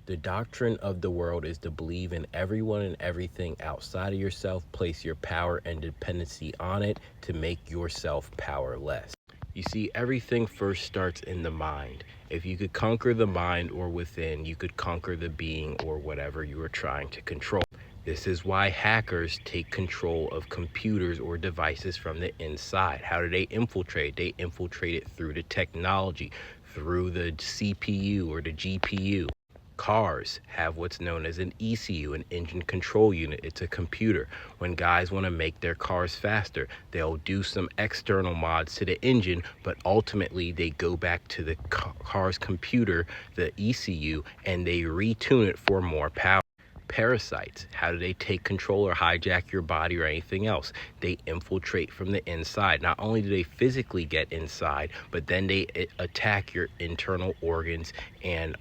The doctrine of the world is to believe in everyone and everything outside of yourself, place your power and dependency on it to make yourself powerless. You see, everything first starts in the mind. If you could conquer the mind or within, you could conquer the being or whatever you are trying to control. This is why hackers take control of computers or devices from the inside. How do they infiltrate? They infiltrate it through the technology, through the CPU or the GPU. Cars have what's known as an ECU, an engine control unit. It's a computer. When guys want to make their cars faster, they'll do some external mods to the engine, but ultimately they go back to the car's computer, the ECU, and they retune it for more power. Parasites, how do they take control or hijack your body or anything else? They infiltrate from the inside. Not only do they physically get inside, but then they attack your internal organs and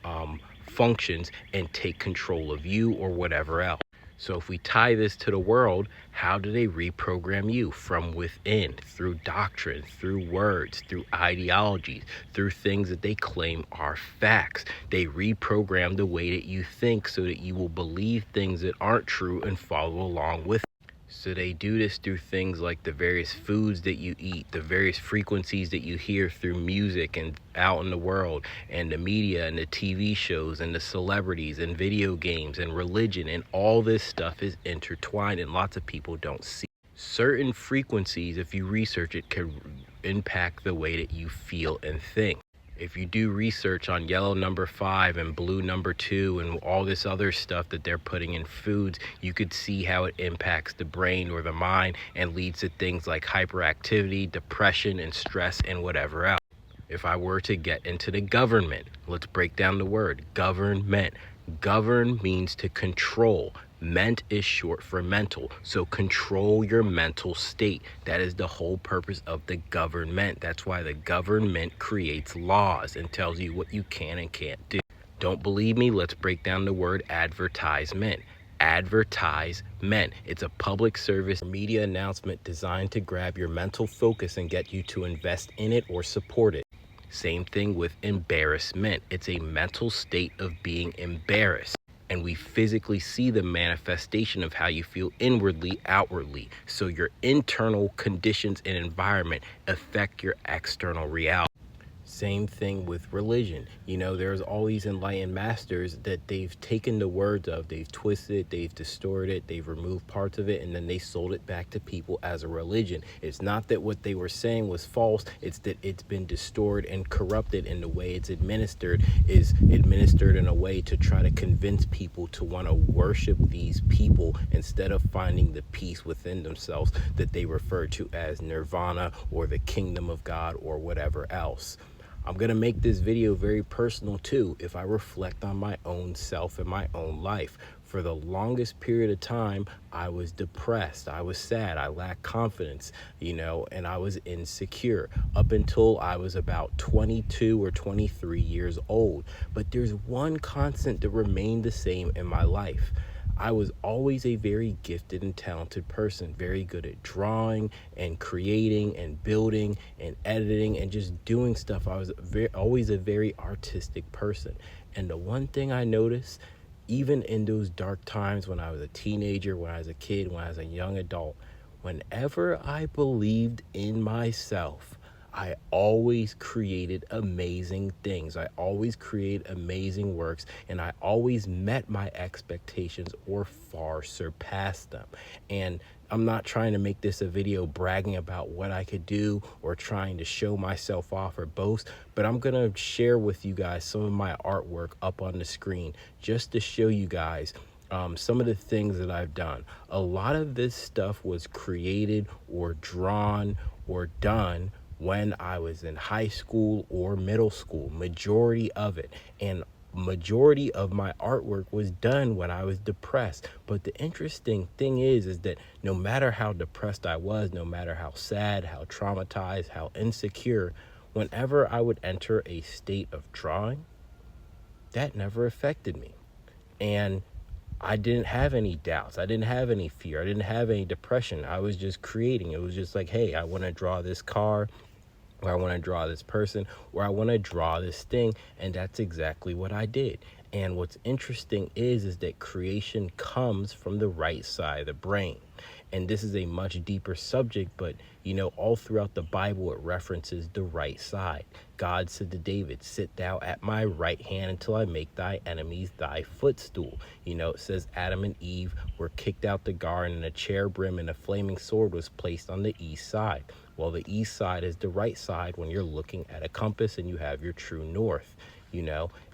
functions and take control of you or whatever else. So if we tie this to the world, how do they reprogram you? From within, through doctrines, through words, through ideologies, through things that they claim are facts. They reprogram the way that you think so that you will believe things that aren't true and follow along with it. So they do this through things like the various foods that you eat, the various frequencies that you hear through music and out in the world, and the media and the TV shows and the celebrities and video games and religion, and all this stuff is intertwined and lots of people don't see. Certain frequencies, if you research it, can impact the way that you feel and think. If you do research on yellow number 5 and blue number 2 and all this other stuff that they're putting in foods, you could see how it impacts the brain or the mind and leads to things like hyperactivity, depression, and stress, and whatever else. If I were to get into the government, let's break down the word government. Govern means to control. Ment is short for mental. So control your mental state. That is the whole purpose of the government. That's why the government creates laws and tells you what you can and can't do. Don't believe me? Let's break down the word advertisement. Advertisement. It's a public service media announcement designed to grab your mental focus and get you to invest in it or support it. Same thing with embarrassment. It's a mental state of being embarrassed. And we physically see the manifestation of how you feel inwardly, outwardly. So your internal conditions and environment affect your external reality. Same thing with religion. You know, there's all these enlightened masters that they've taken the words of, they've twisted it, they've distorted it, they've removed parts of it, and then they sold it back to people as a religion. It's not that what they were saying was false, it's that it's been distorted and corrupted, and the way it's administered is administered in a way to try to convince people to want to worship these people instead of finding the peace within themselves that they refer to as nirvana or the kingdom of God or whatever else. I'm going to make this video very personal too. If I reflect on my own self and my own life, for the longest period of time, I was depressed, I was sad, I lacked confidence, and I was insecure up until I was about 22 or 23 years old. But there's one constant that remained the same in my life. I was always a very gifted and talented person, very good at drawing and creating and building and editing and just doing stuff. I was always a very artistic person. And the one thing I noticed, even in those dark times when I was a teenager, when I was a kid, when I was a young adult, whenever I believed in myself, I always created amazing things. I always created amazing works, and I always met my expectations or far surpassed them. And I'm not trying to make this a video bragging about what I could do or trying to show myself off or boast, but I'm going to share with you guys some of my artwork up on the screen just to show you guys some of the things that I've done. A lot of this stuff was created or drawn or done when I was in high school or middle school, majority of it. And majority of my artwork was done when I was depressed. But the interesting thing is that no matter how depressed I was, no matter how sad, how traumatized, how insecure, whenever I would enter a state of drawing, that never affected me. And I didn't have any doubts. I didn't have any fear. I didn't have any depression. I was just creating. It was just like, hey, I want to draw this car, or I want to draw this person, or I want to draw this thing. And that's exactly what I did. And what's interesting is that creation comes from the right side of the brain. And this is a much deeper subject, but all throughout the Bible, it references the right side. God said to David, sit thou at my right hand until I make thy enemies thy footstool. It says Adam and Eve were kicked out the garden, and a cherubim and a flaming sword was placed on the east side. Well, the east side is the right side when you're looking at a compass and you have your true north.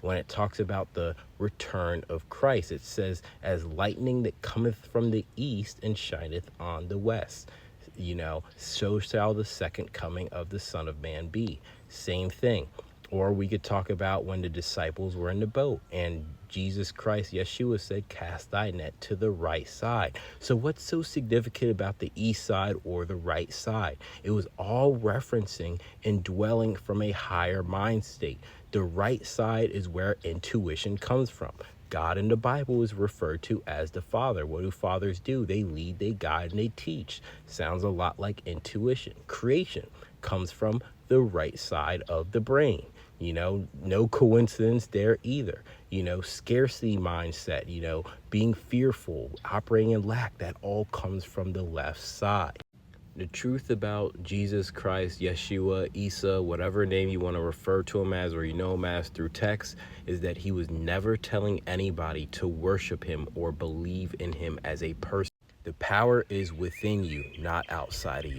When it talks about the return of Christ, it says, as lightning that cometh from the east and shineth on the west. So shall the second coming of the Son of Man be. Same thing. Or we could talk about when the disciples were in the boat and Jesus Christ, Yeshua, said, cast thy net to the right side. So what's so significant about the east side or the right side? It was all referencing and dwelling from a higher mind state. The right side is where intuition comes from. God in the Bible is referred to as the Father. What do fathers do? They lead, they guide, and they teach. Sounds a lot like intuition. Creation comes from the right side of the brain. No coincidence there either. Scarcity mindset, being fearful, operating in lack, that all comes from the left side. The truth about Jesus Christ, Yeshua, Isa, whatever name you want to refer to him as or him as through text, is that he was never telling anybody to worship him or believe in him as a person. The power is within you, not outside of you.